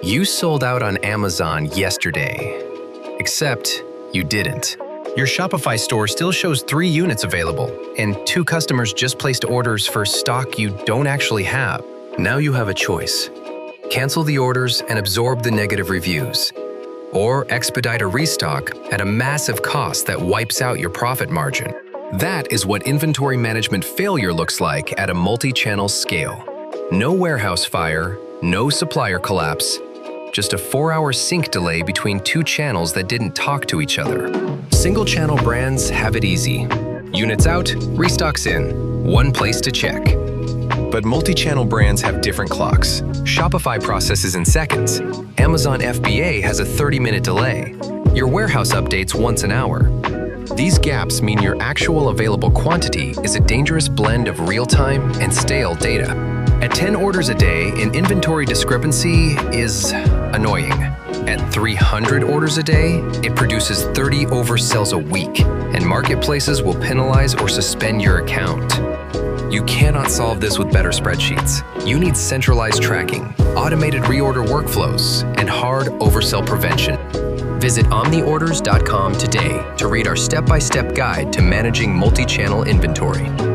You sold out on Amazon yesterday, except you didn't. Your Shopify store still shows 3 units available, and 2 customers just placed orders for stock you don't actually have. Now you have a choice. Cancel the orders and absorb the negative reviews, or expedite a restock at a massive cost that wipes out your profit margin. That is what inventory management failure looks like at a multi-channel scale. No warehouse fire, no supplier collapse, just a 4-hour sync delay between 2 channels that didn't talk to each other. Single-channel brands have it easy. Units out, restocks in. One place to check. But multi-channel brands have different clocks. Shopify processes in seconds. Amazon FBA has a 30-minute delay. Your warehouse updates once an hour. These gaps mean your actual available quantity is a dangerous blend of real-time and stale data. At 10 orders a day, an inventory discrepancy is annoying. At 300 orders a day, it produces 30 oversells a week, and marketplaces will penalize or suspend your account. You cannot solve this with better spreadsheets. You need centralized tracking, automated reorder workflows, and hard oversell prevention. Visit Omniorders.com today to read our step-by-step guide to managing multi-channel inventory.